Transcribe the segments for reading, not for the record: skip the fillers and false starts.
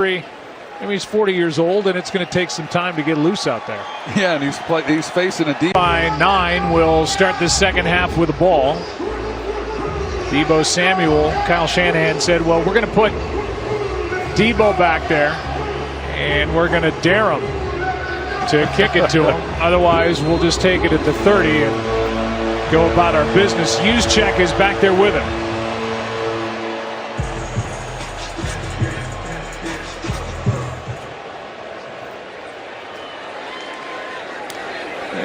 I mean, he's 40 years old, and it's going to take some time to get loose out there. Yeah, and he's facing a deep. By 9 will start the second half with the ball. Deebo Samuel, Kyle Shanahan said, well, we're going to put Deebo back there, and we're going to dare him to kick it to him. Otherwise, we'll just take it at the 30 and go about our business. Juszczyk is back there with him.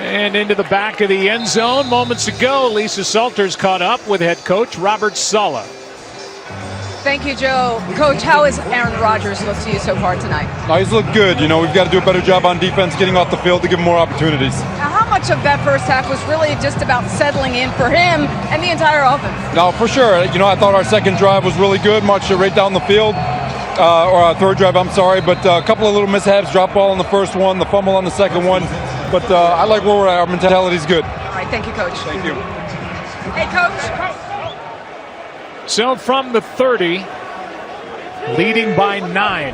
And into the back of the end zone. Moments ago, Lisa Salters caught up with head coach Robert Saleh. Thank you, Joe. Coach, how has Aaron Rodgers looked to you so far tonight? He's looked good. You know, we've got to do a better job on defense, getting off the field to give him more opportunities. Now, how much of that first half was really just about settling in for him and the entire offense? No, for sure. You know, I thought our second drive was really good, marched it right down the field. Or our third drive, I'm sorry. But a couple of little mishaps, drop ball on the first one, the fumble on the second one. But I like where we're at. Our mentality's good. All right, thank you, Coach. Thank you. Hey, Coach. So from the 30, leading by 9.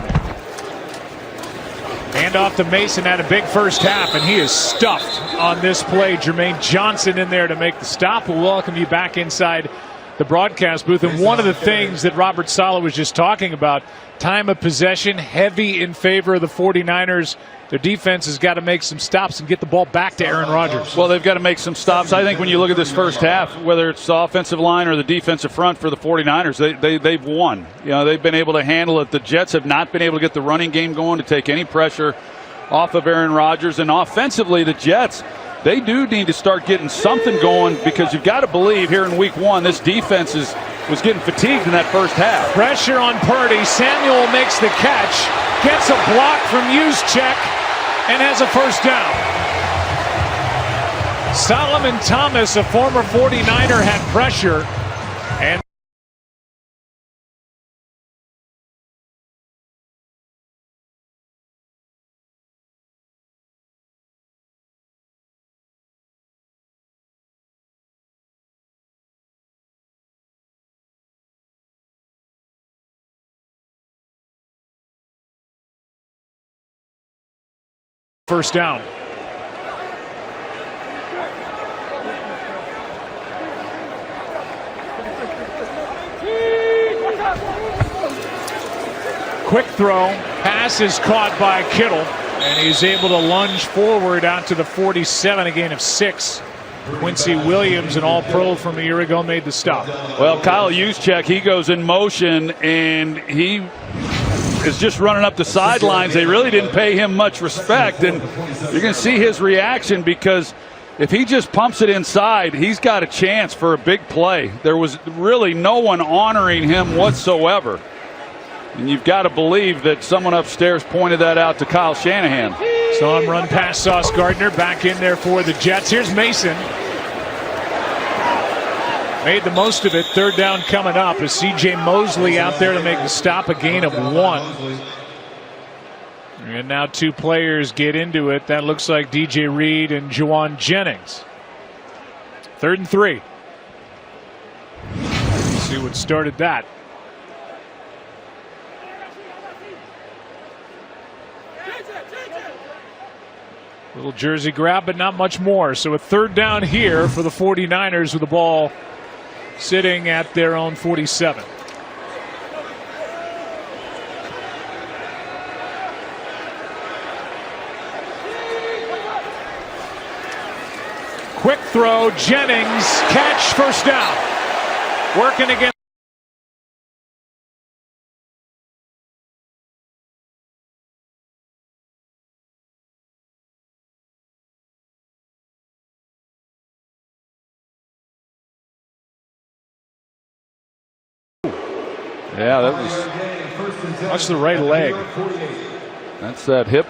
Hand off to Mason, had a big first half, and he is stuffed on this play. Jermaine Johnson in there to make the stop. We'll welcome you back inside the broadcast booth. And one of the things that Robert Saleh was just talking about, time of possession, heavy in favor of the 49ers. Their defense has got to make some stops and get the ball back to Aaron Rodgers. Well, they've got to make some stops. I think when you look at this first half, whether it's the offensive line or the defensive front for the 49ers, they've won. You know, they've been able to handle it. The Jets have not been able to get the running game going to take any pressure off of Aaron Rodgers. And offensively, the Jets, they do need to start getting something going, because you've got to believe here in week 1, this defense was getting fatigued in that first half. Pressure on Purdy. Samuel makes the catch, gets a block from Juszczyk, and has a first down. Solomon Thomas, a former 49er, had pressure. And first down. Quick throw. Pass is caught by Kittle, and he's able to lunge forward out to the 47, a gain of 6. Quincy Williams, an all-pro from a year ago, made the stop. Well, Kyle Juszczyk, he goes in motion, and he is just running up the sidelines. They really didn't pay him much respect, and you're going to see his reaction, because if he just pumps it inside, he's got a chance for a big play. There was really no one honoring him whatsoever, and you've got to believe that someone upstairs pointed that out to Kyle Shanahan. So on run pass, Sauce Gardner back in there for the Jets. Here's Mason. Made the most of it. Third down coming up as C.J. Mosley out there to make the stop, a gain of 1. And now 2 players get into it. That looks like DJ Reed and Juwan Jennings. 3rd and 3. Let's see what started that. Little jersey grab, but not much more. So a 3rd down here for the 49ers with the ball sitting at their own 47. Quick throw, Jennings, catch, first down. Working again. Yeah, that was. Watch the right leg. That's that hip.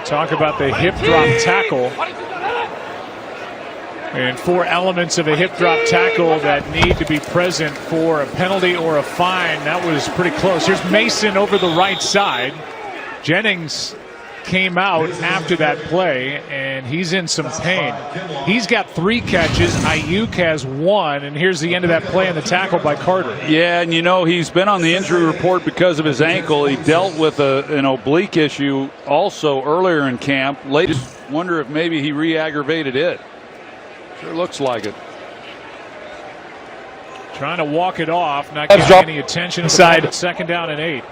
Talk about the hip drop tackle. And 4 elements of a hip drop tackle that need to be present for a penalty or a fine. That was pretty close. Here's Mason over the right side. Jennings came out after that play, and he's in some pain. He's got 3 catches. Ayuk has 1, and here's the end of that play and the tackle by Carter. Yeah, and he's been on the injury report because of his ankle. He dealt with an oblique issue also earlier in camp. Just wonder if maybe he re-aggravated it. Sure looks like it. Trying to walk it off, not getting any attention inside. 2nd down and 8.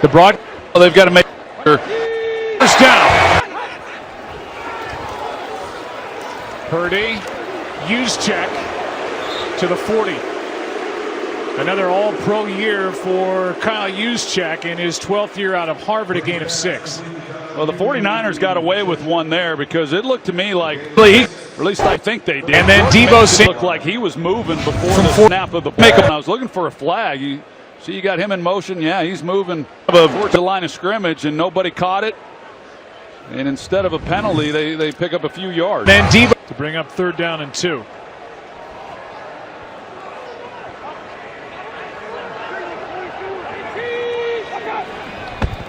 The broad. Well, they've got to make sure. First down. Purdy, Juszczyk to the 40. Another all-pro year for Kyle Juszczyk in his 12th year out of Harvard, a gain of 6. Well, the 49ers got away with one there because it looked to me like, or at least I think they did. And then Deebo Samuel looked like he was moving before the snap of the ball. I was looking for a flag. You got him in motion. Yeah, he's moving towards the line of scrimmage, and nobody caught it. And instead of a penalty, they pick up a few yards. Then Deebo to bring up 3rd down and 2.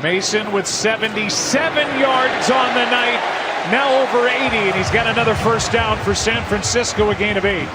Mason with 77 yards on the night, now over 80, and he's got another first down for San Francisco, a gain of 8.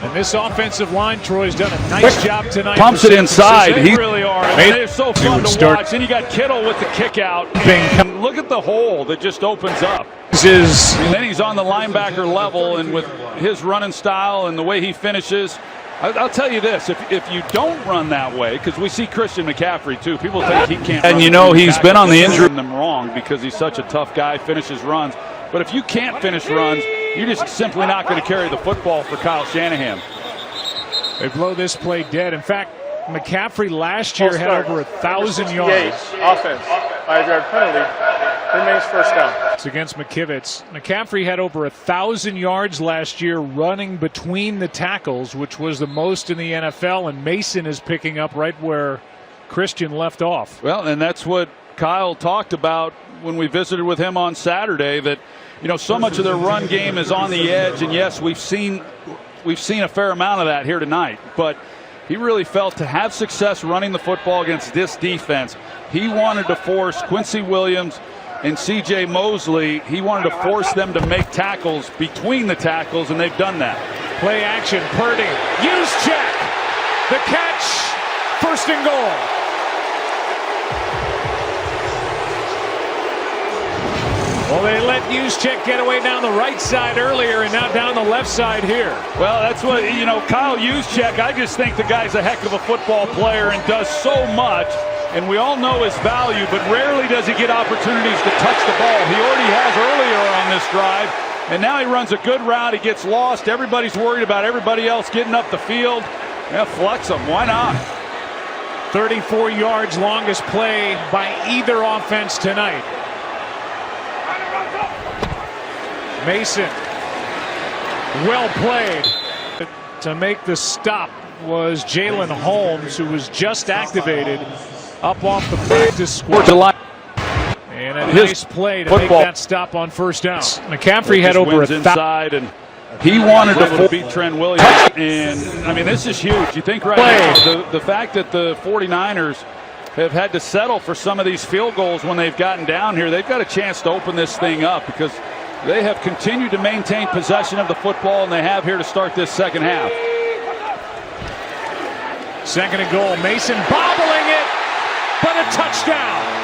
And this offensive line, Troy's done a nice job tonight. Pumps it inside. They really are. They're so fun to watch. Then you got Kittle with the kick out. And look at the hole that just opens up. And then he's on the linebacker level, and with his running style and the way he finishes, I'll tell you this, if you don't run that way, because we see Christian McCaffrey too, people think he can't and run. He's been on the injury. Them wrong because he's such a tough guy, finishes runs. But if you can't finish runs, you're just simply not going to carry the football for Kyle Shanahan. They blow this play dead. In fact, McCaffrey last year had over 1,000 yards. Offense, 5-yard penalty, remains first down. It's against McKivitz. McCaffrey had over 1,000 yards last year running between the tackles, which was the most in the NFL, and Mason is picking up right where Christian left off. Well, and that's what Kyle talked about when we visited with him on Saturday, that so much of their run game is on the edge, and yes, we've seen a fair amount of that here tonight, but he really felt to have success running the football against this defense, he wanted to force Quincy Williams and C.J. Mosley. He wanted to force them to make tackles between the tackles, and they've done that. Play action, Purdy, Juszczyk, the catch, 1st and goal. Well, they let Juszczyk get away down the right side earlier, and now down the left side here. Well, that's what, Kyle Juszczyk, I just think the guy's a heck of a football player and does so much, and we all know his value, but rarely does he get opportunities to touch the ball. He already has earlier on this drive, and now he runs a good route. He gets lost. Everybody's worried about everybody else getting up the field. Yeah, flex him. Why not? 34 yards, longest play by either offense tonight. Mason, well played. To make the stop was Jalen Holmes, who was just activated up off the practice squad. And a nice play to make that stop on 1st down. McCaffrey had over 1,000 inside, and he wanted to beat Trent Williams. And I mean, this is huge. You think right now, the fact that the 49ers have had to settle for some of these field goals when they've gotten down here, they've got a chance to open this thing up, because they have continued to maintain possession of the football, and they have here to start this second half. 2nd and goal. Mason bobbling it, but a touchdown.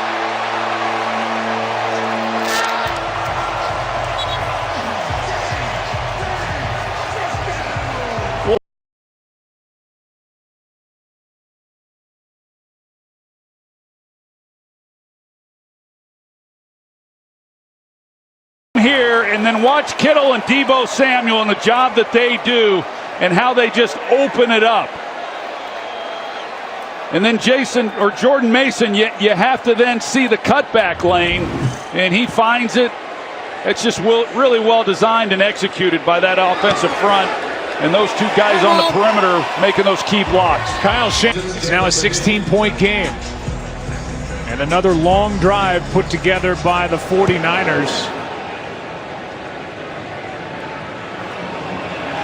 Here, and then watch Kittle and Deebo Samuel and the job that they do and how they just open it up. And then Jordan Mason, you have to then see the cutback lane, and he finds it. It's just really well designed and executed by that offensive front, and those two guys on the perimeter making those key blocks. Kyle Shanahan, it's now a 16-point game. And another long drive put together by the 49ers.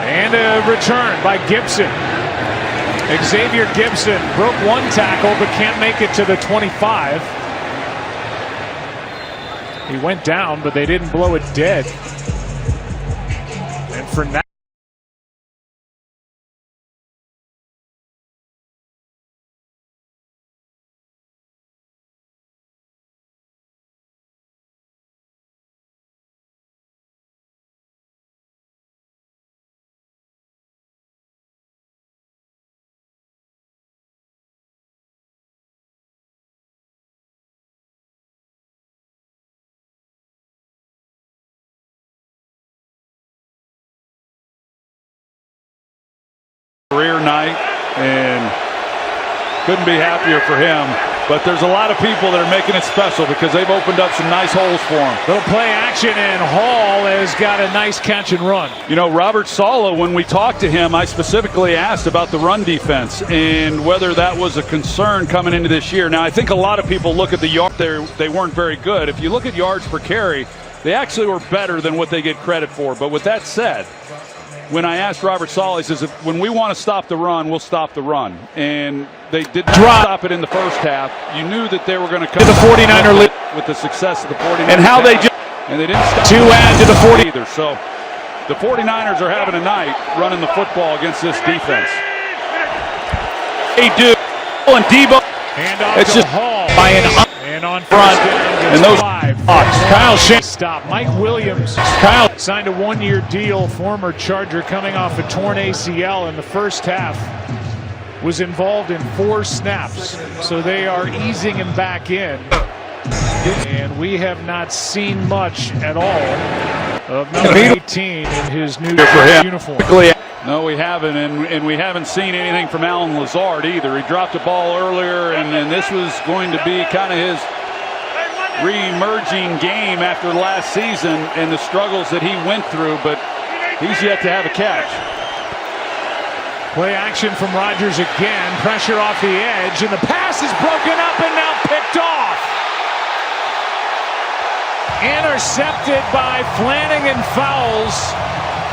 And a return by Gibson. Xavier Gibson broke one tackle but can't make it to the 25. He went down, but they didn't blow it dead. And for now, career night, and couldn't be happier for him. But there's a lot of people that are making it special because they've opened up some nice holes for him. little play action, and Hall has got a nice catch and run. You know, Robert Saleh, when we talked to him, I specifically asked about the run defense and whether that was a concern coming into this year. Now, I think a lot of people look at the yard. They weren't very good. If you look at yards per carry, they actually were better than what they get credit for. But with that said, when I asked Robert Saleh, he says, when we want to stop the run, we'll stop the run. And they did not stop it in the first half. You knew that they were going to come to the 49er lead with the success of the 49ers. and how they just And they didn't stop to add to the 40 either. So the 49ers are having a night running the football against this defense. They do. And Debo. And off It's to just Hall by an and on front. And those Kyle Shanahan stop. Mike Williams. Kyle signed a one-year deal. Former Charger coming off a torn ACL in the first half. Was involved in 4 snaps. So they are easing him back in. And we have not seen much at all of number 18 in his new uniform. No, we haven't, and we haven't seen anything from Alan Lazard either. He dropped a ball earlier, and this was going to be kind of his re-emerging game after last season and the struggles that he went through, but he's yet to have a catch. Play action from Rodgers again. Pressure off the edge, and the pass is broken up and now picked off. Intercepted by Flanagan Fowles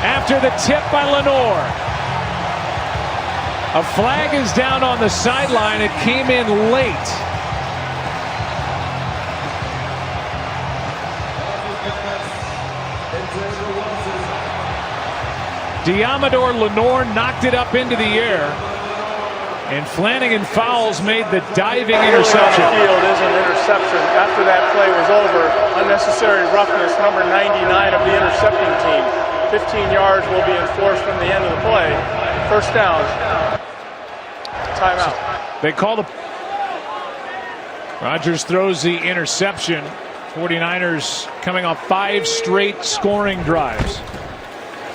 after the tip by Lenore. A flag is down on the sideline. It came in late. Diamador Lenore knocked it up into the air, and Flanagan Fowles made the diving interception. Field is an interception. After that play was over, unnecessary roughness, number 99 of the intercepting team. 15 yards will be enforced from the end of the play. First down. Timeout. They call the. Rodgers throws the interception. 49ers coming off 5 straight scoring drives.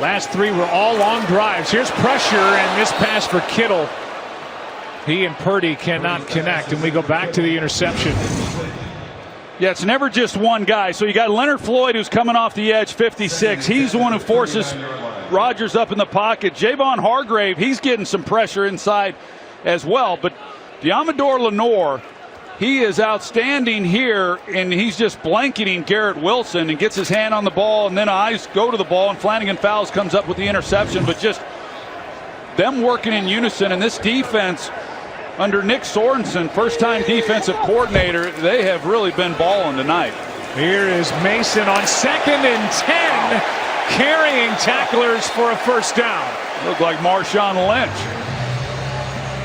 Last 3 were all long drives. Here's pressure, and this pass for Kittle. He and Purdy cannot connect, and we go back to the interception. Yeah, it's never just one guy. So you got Leonard Floyd, who's coming off the edge, 56. He's the one who forces Rodgers up in the pocket. Javon Hargrave, he's getting some pressure inside as well. But Diamador Lenore, he is outstanding here, and he's just blanketing Garrett Wilson and gets his hand on the ball, and then eyes go to the ball, and Flanagan Fowles comes up with the interception. But just them working in unison, and this defense under Nick Sorensen, first-time defensive coordinator, they have really been balling tonight. Here is Mason on 2nd and 10, carrying tacklers for a first down. Looked like Marshawn Lynch.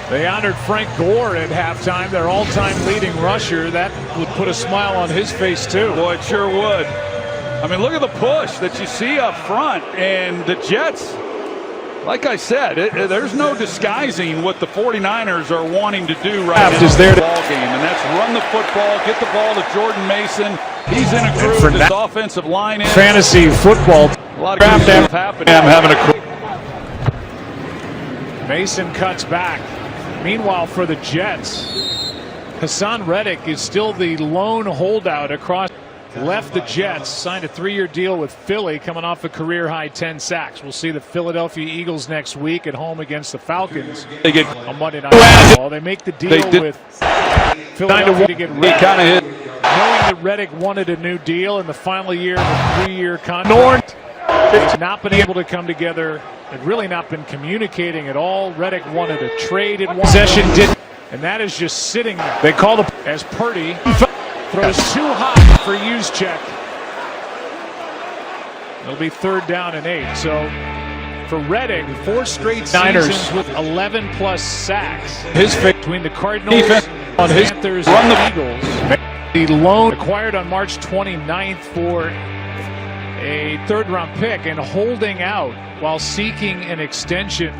They honored Frank Gore at halftime, their all-time leading rusher. That would put a smile on his face, too. Boy, it sure would. I mean, look at the push that you see up front, and the Jets, like I said, there's no disguising what the 49ers are wanting to do right now in the ball game, and that's run the football, get the ball to Jordan Mason. He's in a groove. This offensive line is fantasy football. A lot of good stuff happening. I'm having a Mason cuts back. Meanwhile, for the Jets, Hassan Reddick is still the lone holdout across. Left the Jets, signed a 3-year deal with Philly, coming off a career-high 10 sacks. We'll see the Philadelphia Eagles next week at home against the Falcons on Monday Night Football. They make the deal with Philadelphia to get Reddick, knowing that Reddick wanted a new deal in the final year of a 3-year contract. Not been able to come together had really not been communicating at all. Reddick wanted a trade in one possession, didn't, and that is just sitting there. They call the as Purdy throws too high for Juszczyk. It'll be 3rd down and 8. So for Reddick, 4 straight seasons with 11+ sacks. His Between the Cardinals, on his Panthers, run and Eagles. The loan acquired on March 29th for a 3rd-round pick and holding out while seeking an extension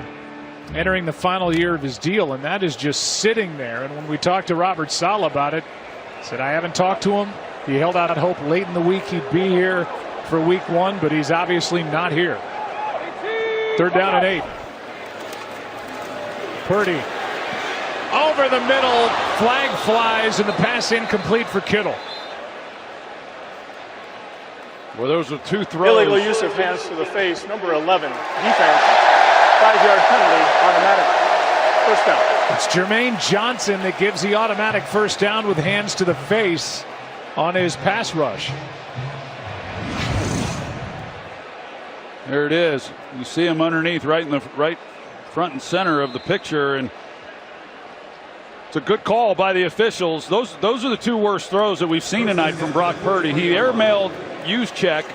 entering the final year of his deal, and that is just sitting there. And when we talked to Robert Saleh about it, said I haven't talked to him. He held out hope late in the week he'd be here for week 1, but he's obviously not here. 3rd down and 8. Purdy over the middle, flag flies, and the pass incomplete for Kittle. Well, those are 2 throws. Illegal use of hands to the face, number 11, defense, 5-yard penalty, automatic, 1st down. It's Jermaine Johnson that gives the automatic 1st down with hands to the face on his pass rush. There it is. You see him underneath, right in the right front and center of the picture, and it's a good call by the officials. Those are the 2 worst throws that we've seen tonight from Brock Purdy. He airmailed Juszczyk,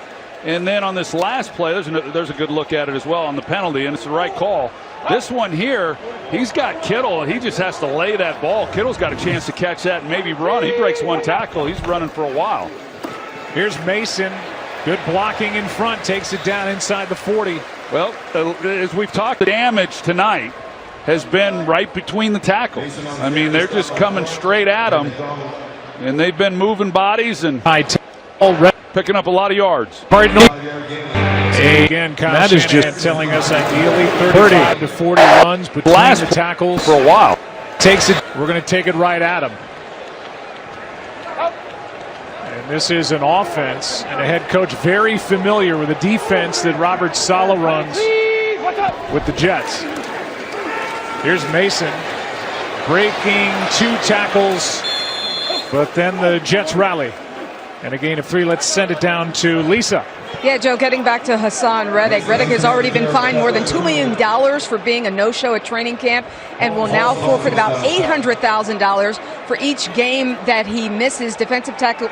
and then on this last play, there's a good look at it as well on the penalty, and it's the right call. This one here, he's got Kittle, and he just has to lay that ball. Kittle's got a chance to catch that and maybe run. He breaks 1 tackle. He's running for a while. Here's Mason. Good blocking in front, takes it down inside the 40. Well, as we've talked, the damage tonight has been right between the tackles. I mean, they're just coming straight at him, and they've been moving bodies and picking up a lot of yards. Cardinal. Again, Kyle Shanahan telling us ideally 35 to 40 runs between the tackles for a while. Takes it. We're going to take it right at him. And this is an offense and a head coach very familiar with a defense that Robert Saleh runs with the Jets. Here's Mason breaking 2 tackles, but then the Jets rally. And a gain of 3. Let's send it down to Lisa. Yeah, Joe, getting back to Hassan Reddick. Reddick has already been fined more than $2 million for being a no-show at training camp and will now forfeit about $800,000 for each game that he misses. Defensive tackle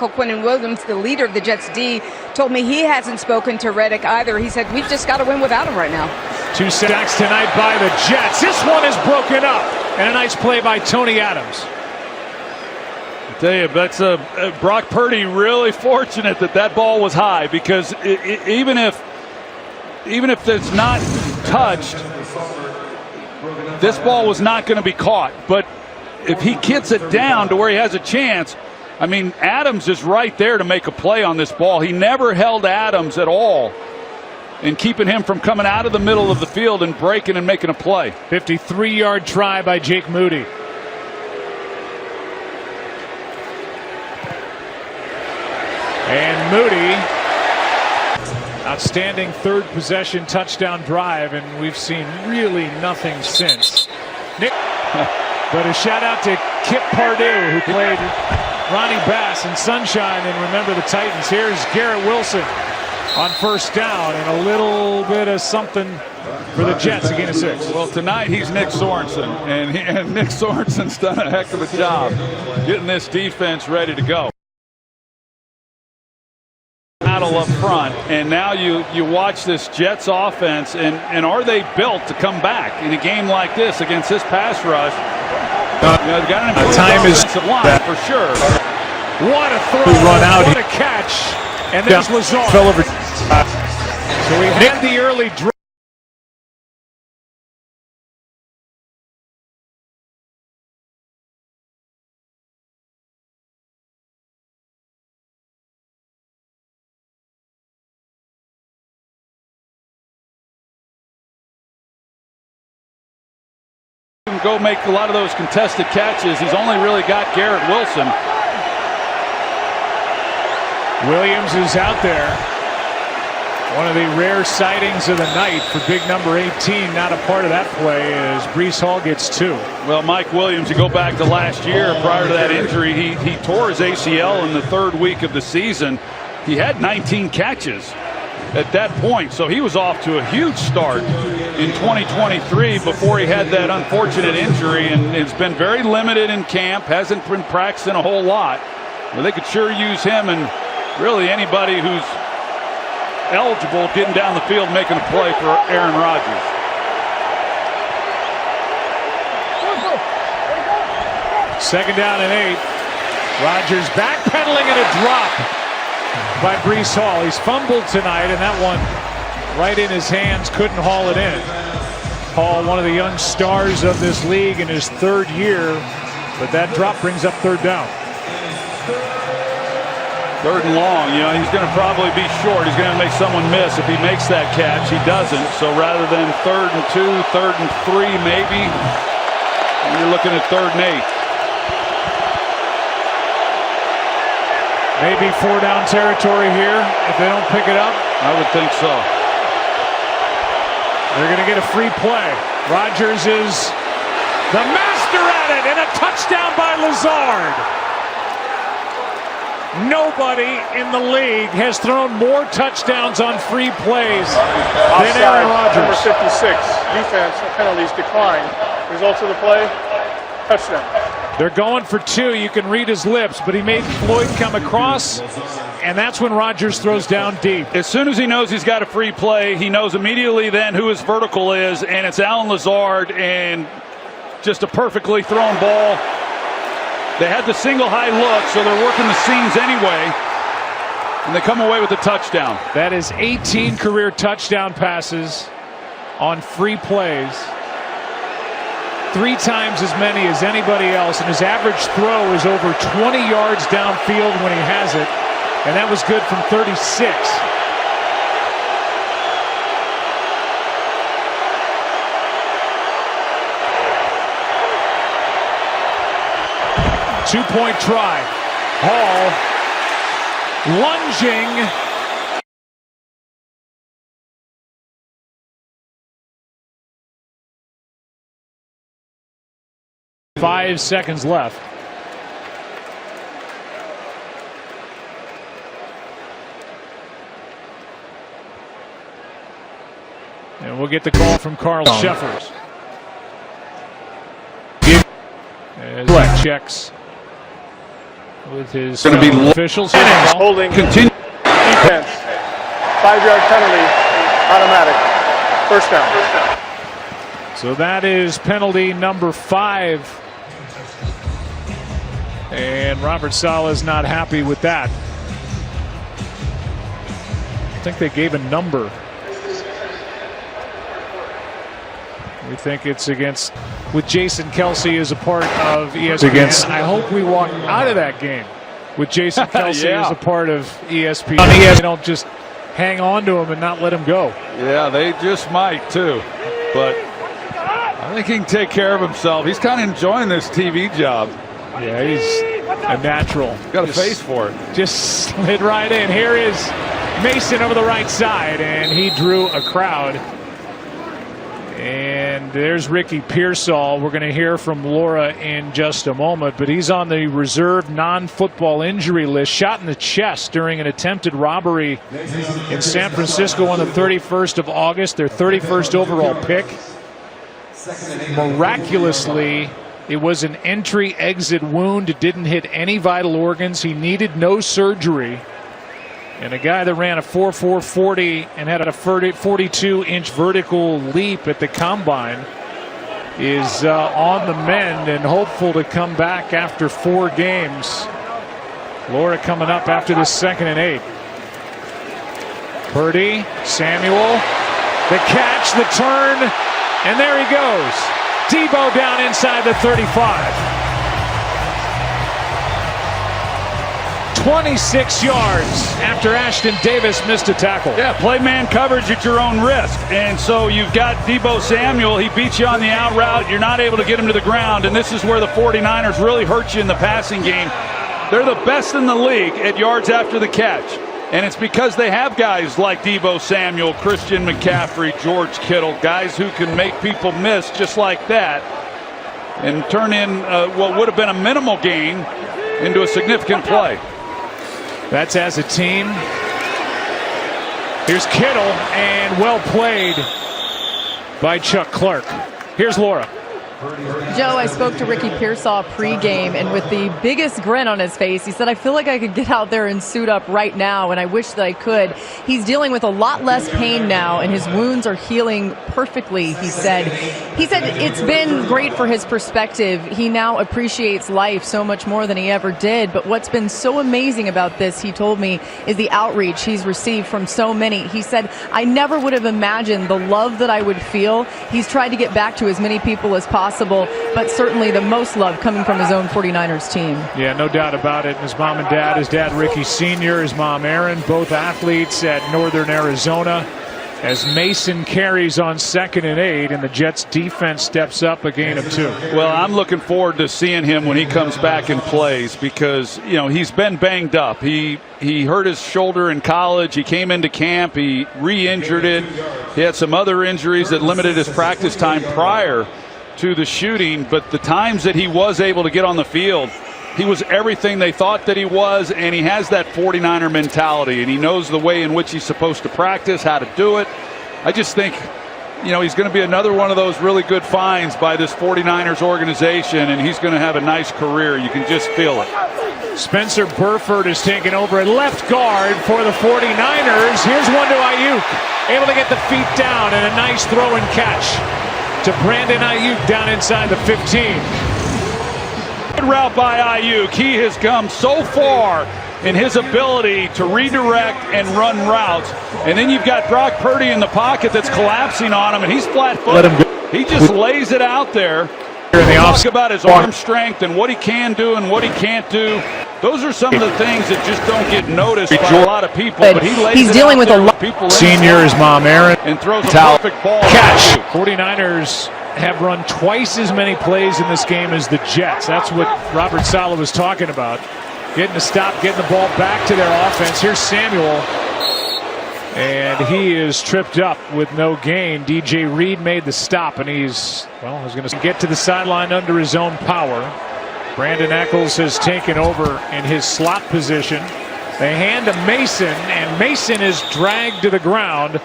Quinnen Williams, the leader of the Jets D, told me he hasn't spoken to Reddick either. He said, we've just got to win without him right now. 2 sacks tonight by the Jets. This one is broken up. And a nice play by Tony Adams. I tell you, that's Brock Purdy really fortunate that ball was high, because even if it's not touched, this ball was not going to be caught. But if he gets it down to where he has a chance, I mean, Adams is right there to make a play on this ball. He never held Adams at all in keeping him from coming out of the middle of the field and breaking and making a play. 53-yard try by Jake Moody. And Moody, outstanding 3rd possession touchdown drive, and we've seen really nothing since. But a shout out to Kip Pardue, who played Ronnie Bass in Sunshine and remember the Titans. Here's Garrett Wilson on 1st down, and a little bit of something for the Jets, a gain of 6. Well, tonight he's Nick Sorensen, and Nick Sorensen's done a heck of a job getting this defense ready to go. Up front, and now you watch this Jets offense, and are they built to come back in a game like this against this pass rush? They've got an improved offensive line for sure. What a throw! Run out. What a catch! And there's Lazar. Fell over. So we had the early draw. Go make a lot of those contested catches. He's only really got Garrett Wilson. Williams is out there. One of the rare sightings of the night for big number 18. Not a part of that play as Breece Hall gets 2. Well, Mike Williams, you go back to last year, prior to that injury, he tore his ACL in the 3rd week of the season. He had 19 catches. at that point. So he was off to a huge start in 2023 before he had that unfortunate injury, and it's been very limited in camp, hasn't been practicing a whole lot. Well, they could sure use him and really anybody who's eligible getting down the field making a play for Aaron Rodgers. Second down and 8. Rodgers backpedaling and a drop by Breece Hall. He's fumbled tonight, and that one right in his hands, couldn't haul it in. Hall, one of the young stars of this league in his 3rd year, but that drop brings up 3rd down. 3rd and long, you know, he's going to probably be short. He's going to make someone miss if he makes that catch. He doesn't. So rather than 3rd and 2, 3rd and 3 maybe, you're looking at 3rd and 8. Maybe 4 down territory here if they don't pick it up. I would think so. They're going to get a free play. Rodgers is the master at it, and a touchdown by Lazard. Nobody in the league has thrown more touchdowns on free plays than Aaron Rodgers. Number 56, defense penalties declined. Result of the play, touchdown. They're going for 2. You can read his lips, but he made Floyd come across, and that's when Rodgers throws down deep. As soon as he knows he's got a free play, he knows immediately then who his vertical is, and it's Allen Lazard, and just a perfectly thrown ball. They had the single high look, so they're working the seams anyway, and they come away with a touchdown. That is 18 career touchdown passes on free plays. 3 times as many as anybody else, and his average throw is over 20 yards downfield when he has it, and that was good from 36. Two-point try. Hall lunging. 5 seconds left. And we'll get the call from Carl Sheffers. As he checks with his officials. Holding. Continue. Defense. 5-yard penalty. Automatic. First down. So that is penalty number 5. And Robert Saleh's not happy with that. I think they gave a number. We think it's against, with Jason Kelsey as a part of ESPN. I hope we walk out of that game with Jason Kelsey as a part of ESPN. They don't just hang on to him and not let him go. Yeah, they just might too. But I think he can take care of himself. He's kind of enjoying this TV job. Yeah, he's a natural. Got a face for it. Just slid right in. Here is Mason over the right side, and he drew a crowd. And there's Ricky Pearsall. We're going to hear from Laura in just a moment, but he's on the reserve non-football injury list. Shot in the chest during an attempted robbery in San Francisco on the 31st of August, their 31st overall pick. Miraculously, it was an entry-exit wound. It didn't hit any vital organs. He needed no surgery. And a guy that ran a 4.440 and had a 42-inch vertical leap at the combine is on the mend and hopeful to come back after 4 games. Laura coming up after the 2nd and 8. Purdy, Samuel, the catch, the turn, and there he goes. Debo down inside the 35. 26 yards after Ashton Davis missed a tackle. Yeah, play man coverage at your own risk. And so you've got Debo Samuel. He beats you on the out route. You're not able to get him to the ground. And this is where the 49ers really hurt you in the passing game. They're the best in the league at yards after the catch. And it's because they have guys like Debo Samuel, Christian McCaffrey, George Kittle, guys who can make people miss just like that and turn in what would have been a minimal gain into a significant play. That's as a team. Here's Kittle, and well played by Chuck Clark. Here's Laura. Joe, I spoke to Ricky Pearsall pregame, and with the biggest grin on his face, he said, I feel like I could get out there and suit up right now, and I wish that I could. He's dealing with a lot less pain now, and his wounds are healing perfectly, he said. He said it's been great for his perspective. He now appreciates life so much more than he ever did, but what's been so amazing about this, he told me, is the outreach he's received from so many. He said, I never would have imagined the love that I would feel. He's tried to get back to as many people as possible, but certainly the most love coming from his own 49ers team. Yeah, no doubt about it. His mom and dad, his dad Ricky Sr., his mom Erin, both athletes at Northern Arizona. As Mason carries on 2nd and 8, and the Jets defense steps up a gain of 2. Well, I'm looking forward to seeing him when he comes back and plays because, you know, he's been banged up. He hurt his shoulder in college. He came into camp. He re-injured it. He had some other injuries that limited his practice time prior to the shooting, but the times that he was able to get on the field, he was everything they thought that he was, and he has that 49er mentality, and he knows the way in which he's supposed to practice, how to do it. I just think, you know, he's going to be another one of those really good finds by this 49ers organization, and he's going to have a nice career. You can just feel it. Spencer Burford is taking over at left guard for the 49ers. Here's one to Ayuk, able to get the feet down, and a nice throw and catch to Brandon Ayuk down inside the 15. Good route by Ayuk. He has come so far in his ability to redirect and run routes. And then you've got Brock Purdy in the pocket that's collapsing on him, and he's flat-footed. He just lays it out there. Talk about his arm strength and what he can do and what he can't do. Those are some of the things that just don't get noticed by a lot of people. But he's dealing with a lot. Senior, his mom Erin, and throws a perfect ball. Catch. 49ers have run twice as many plays in this game as the Jets. That's what Robert Saleh was talking about. Getting a stop, getting the ball back to their offense. Here's Samuel. And he is tripped up with no gain. DJ Reed made the stop, and he's going to get to the sideline under his own power. Brandon Eccles has taken over in his slot position. They hand to Mason, and Mason is dragged to the ground.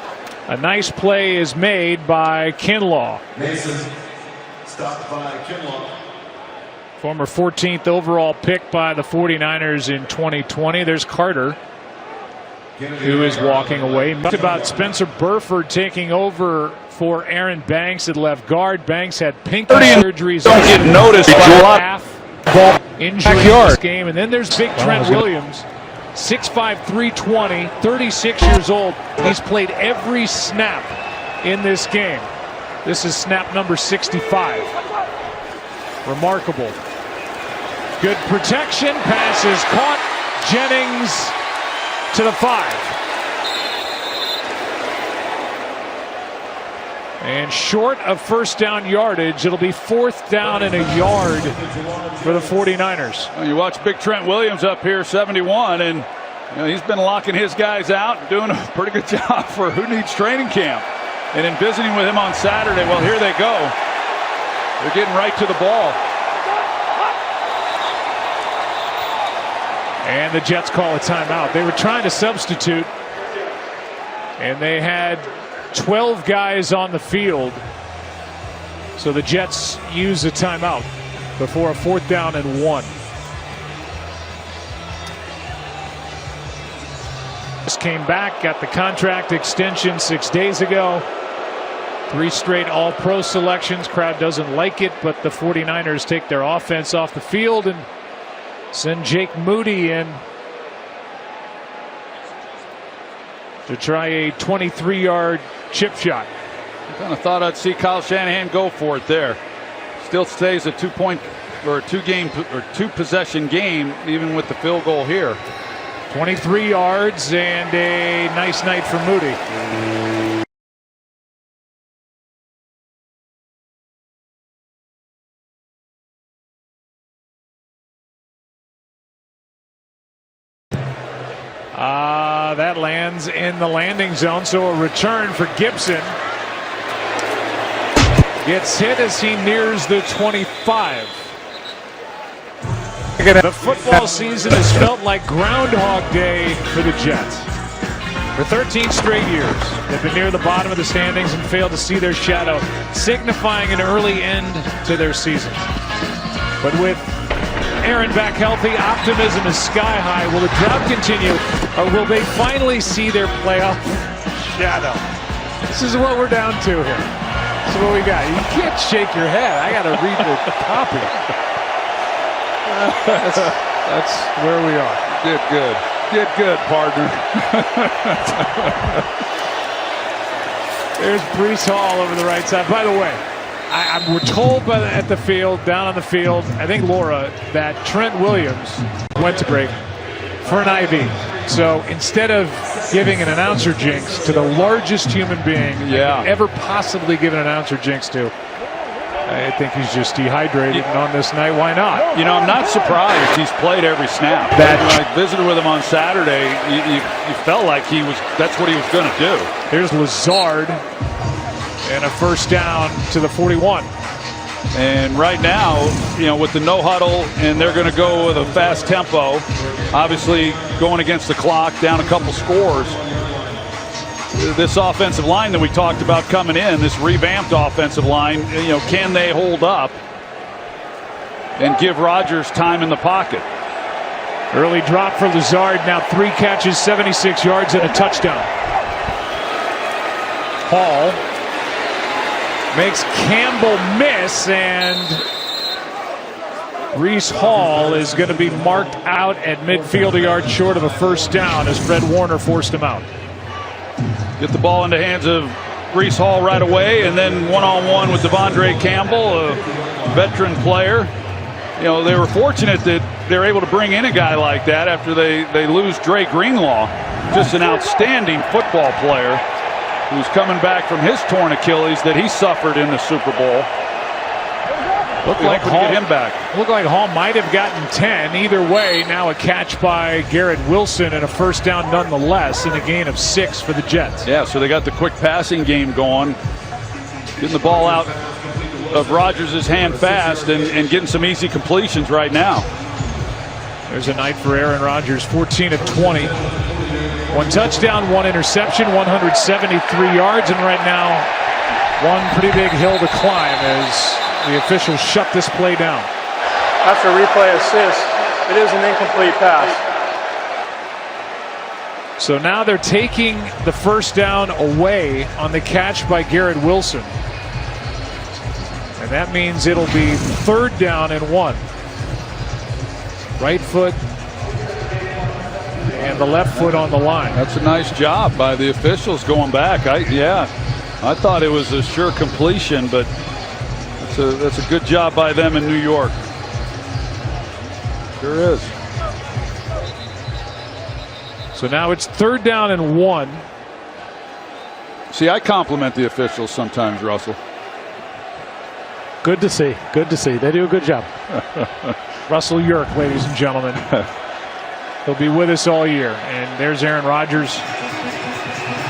A nice play is made by Kinlaw. Mason stopped by Kinlaw. Former 14th overall pick by the 49ers in 2020. There's Carter, who is walking away. Talked about Spencer Burford taking over for Aaron Banks at left guard. Banks had pinky surgeries. Don't get noticed by half ball injury in this game. And then there's big Trent Williams, 6'5", 320, 36 years old. He's played every snap in this game. This is snap number 65. Remarkable. Good protection. Pass is caught. Jennings to the 5. And short of first down yardage, it'll be 4th down and a yard for the 49ers. Well, you watch big Trent Williams up here, 71, and you know, he's been locking his guys out and doing a pretty good job for who needs training camp. And in visiting with him on Saturday, well, here they go. They're getting right to the ball. And the Jets call a timeout. They were trying to substitute, and they had 12 guys on the field. So the Jets use a timeout before a 4th down and 1. Just came back, got the contract extension 6 days ago. 3 straight All-Pro selections. Crowd doesn't like it, but the 49ers take their offense off the field and send Jake Moody in to try a 23-yard chip shot. I kind of thought I'd see Kyle Shanahan go for it there. Still stays a 2-point or a 2-possession game, even with the field goal here. 23 yards and a nice night for Moody. That lands in the landing zone, so a return for Gibson. Gets hit as he nears the 25. The football season has felt like Groundhog Day for the Jets. For 13 straight years, they've been near the bottom of the standings and failed to see their shadow, signifying an early end to their season. But with Aaron back healthy, optimism is sky high. Will the drought continue, or will they finally see their playoff shadow? This is what we're down to here. This is what we got. You can't shake your head. I got to read the copy. That's where we are. Good. Get good, partner. There's Breece Hall over the right side. By the way, we're told at the field, down on the field, I think Laura, that Trent Williams went to break for an IV. So instead of giving an announcer jinx to the largest human being I could ever possibly give an announcer jinx to, I think he's just dehydrated, and on this night, why not? You know, I'm not surprised. He's played every snap. When I visited with him on Saturday, you felt like that's what he was going to do. Here's Lazard, and a first down to the 41. And right now, you know, with the no huddle, and they're going to go with a fast tempo, obviously going against the clock, down a couple scores. This offensive line that we talked about coming in, this revamped offensive line, you know, can they hold up and give Rodgers time in the pocket? Early drop for Lazard, now 3 catches, 76 yards, and a touchdown. Hall makes Campbell miss, and Breece Hall is going to be marked out at midfield, a yard short of a first down as Fred Warner forced him out. Get the ball into the hands of Breece Hall right away, and then one-on-one with Devondre Campbell, a veteran player. You know, they were fortunate that they're able to bring in a guy like that after they lose Dre Greenlaw. Just an outstanding football player who's coming back from his torn Achilles that he suffered in the Super Bowl. Looked like Hall, get him back. Looked like Hall might have gotten 10. Either way, now a catch by Garrett Wilson and a first down nonetheless, and a gain of 6 for the Jets. Yeah, so they got the quick passing game going, getting the ball out of Rodgers' hand fast and getting some easy completions right now. There's a night for Aaron Rodgers, 14 of 20. 1 touchdown, 1 interception, 173 yards, and right now one pretty big hill to climb as the officials shut this play down. After replay assist, it is an incomplete pass. So now they're taking the first down away on the catch by Garrett Wilson. And that means it'll be 3rd down and 1. Right foot and the left foot on the line. That's a nice job by the officials going back. I thought it was a sure completion, but that's a good job by them in New York. Sure is. So now it's 3rd down and 1. See, I compliment the officials sometimes, Russell. Good to see. Good to see. They do a good job. Russell Yerk, ladies and gentlemen. He'll be with us all year. And there's Aaron Rodgers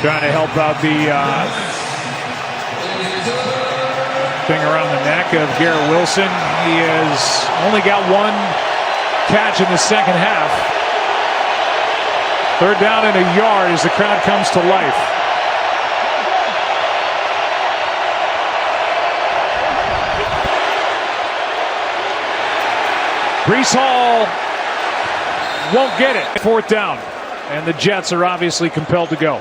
trying to help out the thing around the neck of Garrett Wilson. He has only got 1 catch in the second half. 3rd down and a yard as the crowd comes to life. Breece Hall won't get it. 4th down. And the Jets are obviously compelled to go.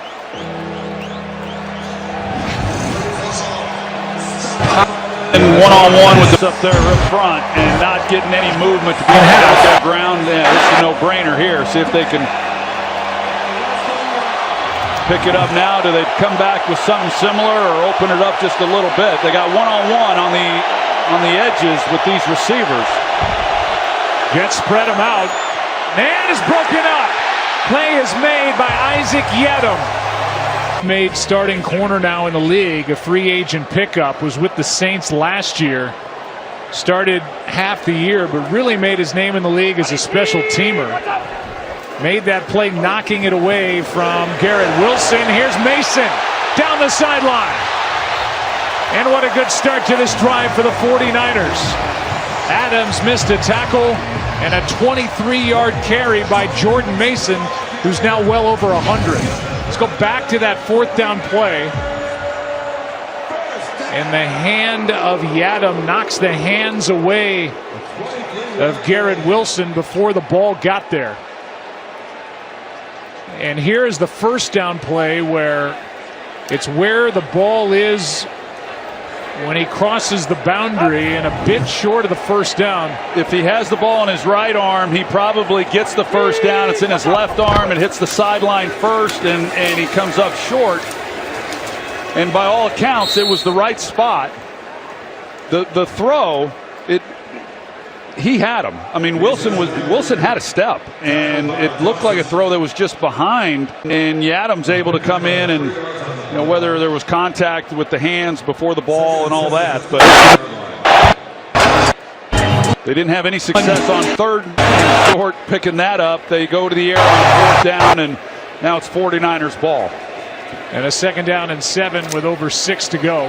And one-on-one with the up there up front and not getting any movement to get out that ground. Yeah, it's a no-brainer here. See if they can pick it up now. Do they come back with something similar or open it up just a little bit? They got one-on-one on the edges with these receivers. Jets spread them out. Man is broken up. Play is made by Isaac Yedem. Made starting corner now in the league, a free agent pickup, was with the Saints last year. Started half the year, but really made his name in the league as a special teamer. Made that play knocking it away from Garrett Wilson. Here's Mason down the sideline. And what a good start to this drive for the 49ers. Adams missed a tackle and a 23-yard carry by Jordan Mason, who's now well over 100. Let's go back to that fourth down play. And the hand of Yadam knocks the hands away of Garrett Wilson before the ball got there. And here is the first down play where it's where the ball is when he crosses the boundary and a bit short of the first down. If he has the ball in his right arm, he probably gets the first down. It's in his left arm. It hits the sideline first, and he comes up short. And by all accounts, it was the right spot. The throw, he had him. I mean, Wilson had a step, and it looked like a throw that was just behind. And Yadam's able to come in, and whether there was contact with the hands before the ball and all that, but they didn't have any success on third and short picking that up. They go to the air on fourth down, and now it's 49ers ball. And a second down and 7 with over 6 to go.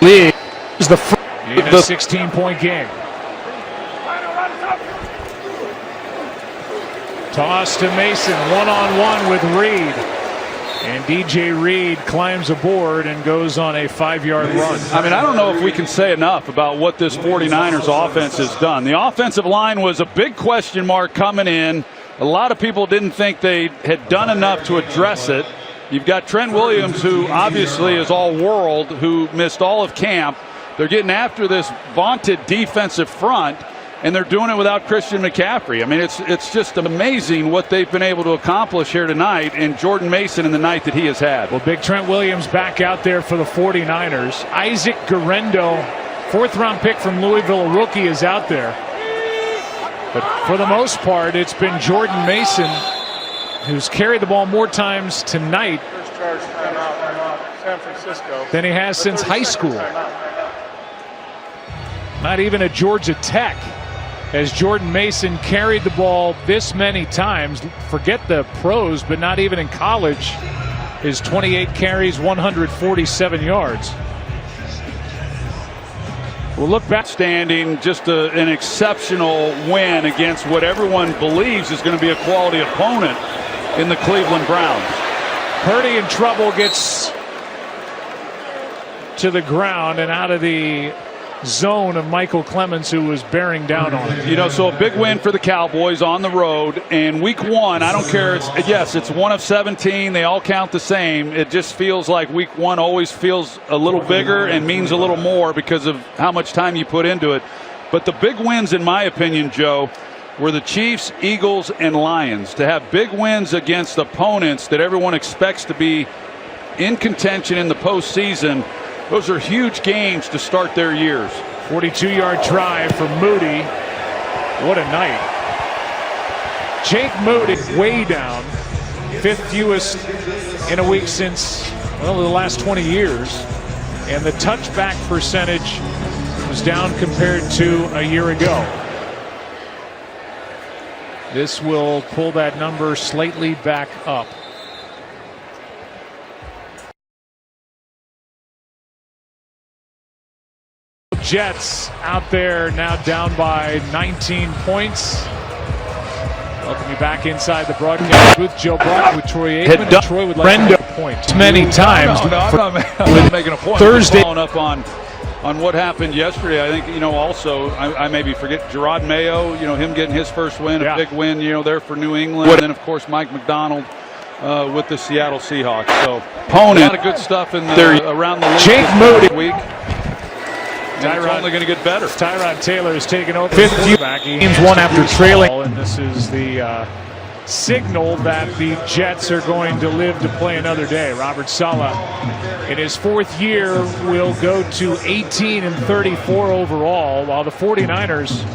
League is the 16-point game. Toss to Mason, one-on-one with Reed. And DJ Reed climbs aboard and goes on a 5-yard run. I mean, I don't know if we can say enough about what this 49ers offense has done. The offensive line was a big question mark coming in. A lot of people didn't think they had done enough to address it. You've got Trent Williams, who obviously is all world, who missed all of camp. They're getting after this vaunted defensive front, and they're doing it without Christian McCaffrey. I mean, it's just amazing what they've been able to accomplish here tonight, and Jordan Mason in the night that he has had. Well, big Trent Williams back out there for the 49ers. Isaac Guerrero, 4th-round pick from Louisville, a rookie, is out there. But for the most part, it's been Jordan Mason who's carried the ball more times tonight First charge timeout, San Francisco, than he has since high school. Not even at Georgia Tech has Jordan Mason carried the ball this many times. Forget the pros, but not even in college. His 28 carries, 147 yards. We'll look back. Standing, just an exceptional win against what everyone believes is going to be a quality opponent in the Cleveland Browns. Purdy in trouble, gets to the ground and out of the zone of Michael Clemens, who was bearing down on him. So a big win for the Cowboys on the road. And week 1, I don't care. It's 1 of 17. They all count the same. It just feels like week 1 always feels a little bigger and means a little more because of how much time you put into it. But the big wins, in my opinion, Joe, were the Chiefs, Eagles, and Lions. To have big wins against opponents that everyone expects to be in contention in the postseason, those are huge games to start their years. 42-yard try for Moody. What a night. Jake Moody way down. 5th fewest in a week since, well, the last 20 years. And the touchback percentage was down compared to a year ago. This will pull that number slightly back up. Jets out there now down by 19 points. Welcome you back inside the broadcast booth. Joe Buck with Troy Aikman. Troy would like to make a point. Many times. No, I'm not making a point. Thursday. Following up on what happened yesterday, I think, also, I maybe forget Gerard Mayo, him getting his first win, a big win, there for New England. And then, of course, Mike McDonald with the Seattle Seahawks. So, a lot of good stuff around the league. Jake Moody. Week. It's only going to get better. Tyrod Taylor is taking over. 5th back. Games 1 after trailing. And this is the signal that the Jets are going to live to play another day. Robert Saleh, in his 4th year, will go to 18-34 overall, while the 49ers,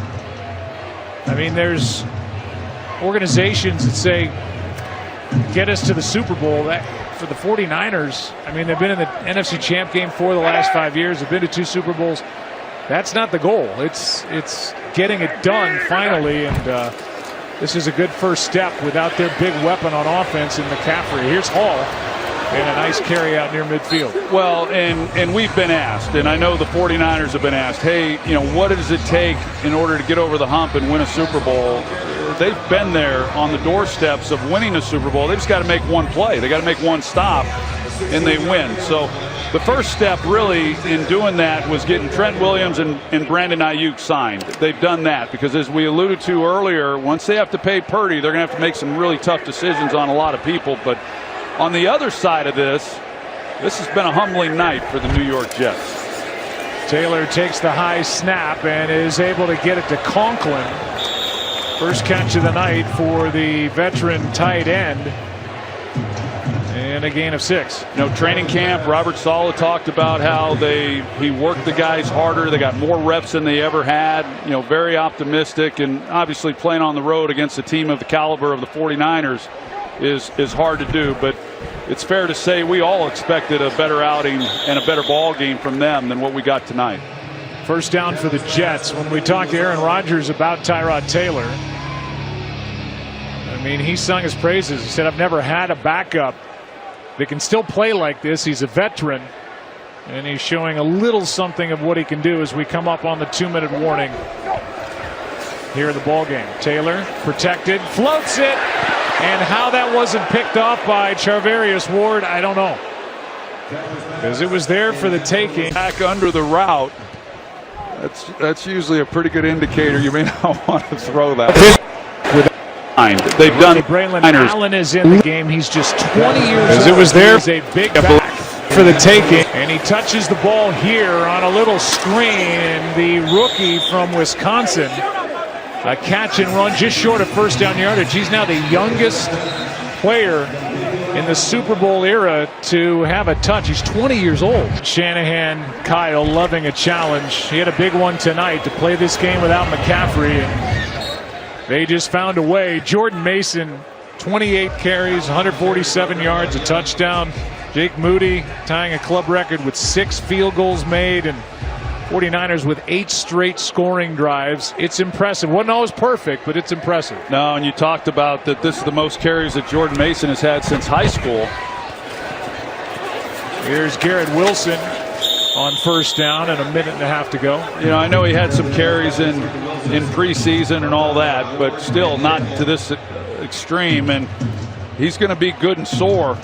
I mean, there's organizations that say, get us to the Super Bowl. That for the 49ers, I mean, they've been in the NFC Champ game 4 of the last 5 years. They've been to 2 Super Bowls. That's not the goal. It's getting it done finally, and this is a good first step without their big weapon on offense in McCaffrey. Here's Hall, and a nice carry out near midfield. Well, and we've been asked, and I know the 49ers have been asked, hey, what does it take in order to get over the hump and win a Super Bowl? but they've been there on the doorsteps of winning a Super Bowl. They just got to make one play. They got to make one stop, and they win. So the first step really in doing that was getting Trent Williams and Brandon Ayuk signed. They've done that because, as we alluded to earlier, once they have to pay Purdy, they're going to have to make some really tough decisions on a lot of people. But on the other side of this has been a humbling night for the New York Jets. Taylor takes the high snap and is able to get it to Conklin. First catch of the night for the veteran tight end. And a gain of 6. You know, training camp, Robert Saleh talked about how he worked the guys harder. They got more reps than they ever had. You know, very optimistic, and obviously playing on the road against a team of the caliber of the 49ers is hard to do. But it's fair to say we all expected a better outing and a better ball game from them than what we got tonight. First down for the Jets. When we talked to Aaron Rodgers about Tyrod Taylor, I mean, he sung his praises. He said, I've never had a backup that can still play like this. He's a veteran, and he's showing a little something of what he can do as we come up on the 2-minute warning here in the ball game. Taylor protected, floats it, and how that wasn't picked off by Charvarius Ward, I don't know, because it was there for the taking. Back under the route. That's usually a pretty good indicator. You may not want to throw that. They've done. Braylon Allen is in the game. He's just 20 years old. It was there. He's a big back for the taking, and he touches the ball here on a little screen. And the rookie from Wisconsin, a catch and run just short of first down yardage. He's now the youngest player in the Super Bowl era to have a touch. He's 20 years old. Shanahan, Kyle loving a challenge. He had a big one tonight to play this game without McCaffrey, and they just found a way. Jordan Mason, 28 carries, 147 yards, a touchdown. Jake Moody tying a club record with 6 field goals made, and 49ers with 8 straight scoring drives. It's impressive. Wasn't always perfect, but it's impressive. No, and you talked about that this is the most carries that Jordan Mason has had since high school. Here's Garrett Wilson on first down and a minute and a half to go. You know, I know he had some carries in preseason and all that, but still not to this extreme. And he's going to be good and sore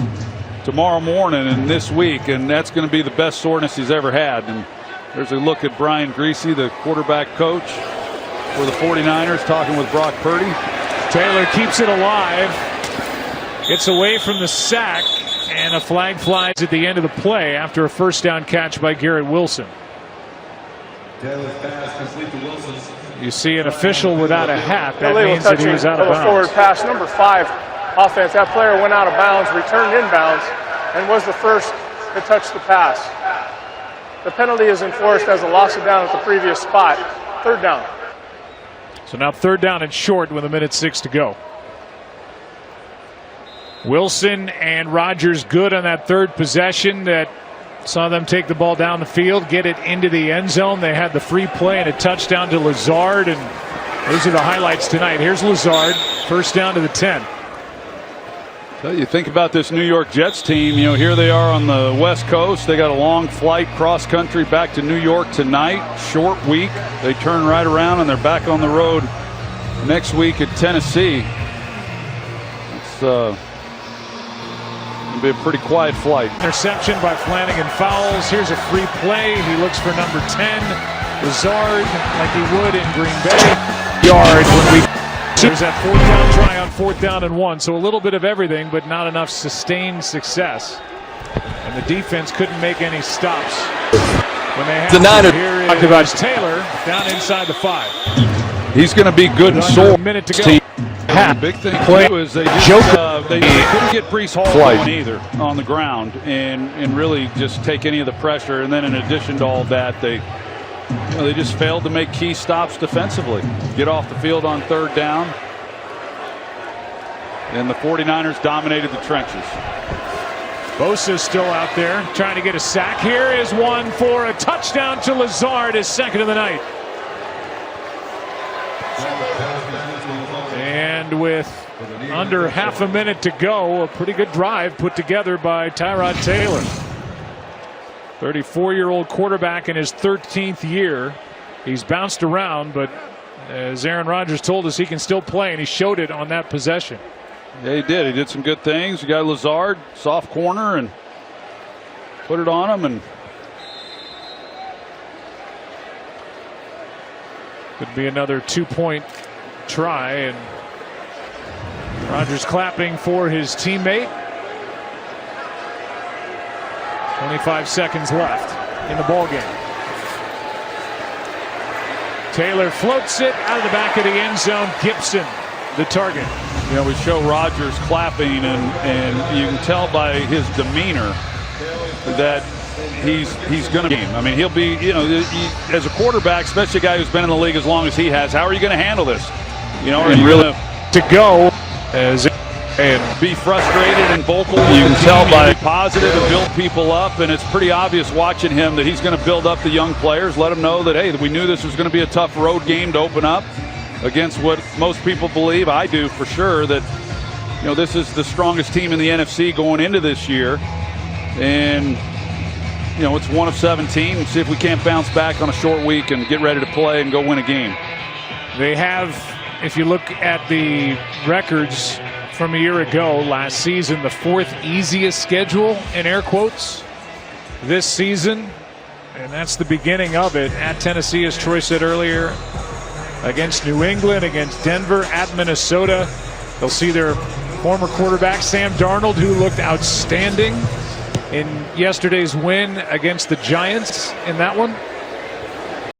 tomorrow morning and this week, and that's going to be the best soreness he's ever had. And there's a look at Brian Griese, the quarterback coach for the 49ers, talking with Brock Purdy. Taylor keeps it alive, gets away from the sack, and a flag flies at the end of the play after a first down catch by Garrett Wilson. You see an official without a hat. That means that he was out of bounds. Forward pass, number 5 offense. That player went out of bounds, returned inbounds, and was the first to touch the pass. The penalty is enforced as a loss of down at the previous spot. Third down. So now third down and short with 1:06 to go. Wilson and Rodgers good on that third possession that saw them take the ball down the field, get it into the end zone. They had the free play and a touchdown to Lazard, and those are the highlights tonight. Here's Lazard, first down to the 10. You think about this New York Jets team, you know, here they are on the West Coast. They got a long flight cross country back to New York tonight. Short week. They turn right around and they're back on the road next week at Tennessee. It's going to be a pretty quiet flight. Interception by Flanagan Fowles. Here's a free play. He looks for number 10. Lazard, like he would in Green Bay. Yard when we. There's that fourth down try on 4th down and 1. So a little bit of everything, but not enough sustained success. And the defense couldn't make any stops when they had to. Here is Taylor down inside the 5. He's going to be good and sore. A minute to go. The big thing too is they couldn't get Breece Hall going either on the ground and really just take any of the pressure. And then in addition to all of that, they just failed to make key stops defensively. Get off the field on third down. And the 49ers dominated the trenches. Bosa's still out there trying to get a sack. Here is one for a touchdown to Lazard, his second of the night. And with under half a minute to go, a pretty good drive put together by Tyrod Taylor. 34-year-old quarterback in his 13th year. He's bounced around, but as Aaron Rodgers told us he can still play, and he showed it on that possession. Yeah, he did. He did some good things. You got Lazard, soft corner, and put it on him. And could be another 2-point try, and Rodgers clapping for his teammate. 25 seconds left in the ball game. Taylor floats it out of the back of the end zone. Gibson, the target. you know, we show Rodgers clapping, and you can tell by his demeanor that he's going to. I mean, he'll be, you know, as a quarterback, especially a guy who's been in the league as long as he has. How are you going to handle this? You know, are you really to go as and be frustrated and vocal? You can tell by positive and build people up, and it's pretty obvious watching him that he's going to build up the young players, let them know that, hey, we knew this was going to be a tough road game to open up against what most people believe, I do for sure, that, you know, this is the strongest team in the NFC going into this year. And, you know, it's 1 of 17. We'll see if we can't bounce back on a short week and get ready to play and go win a game. they have, if you look at the records from a year ago, last season, the 4th easiest schedule, in air quotes, this season. And that's the beginning of it. At Tennessee, as Troy said earlier, against New England, against Denver, at Minnesota. They'll see their former quarterback, Sam Darnold, who looked outstanding in yesterday's win against the Giants in that one.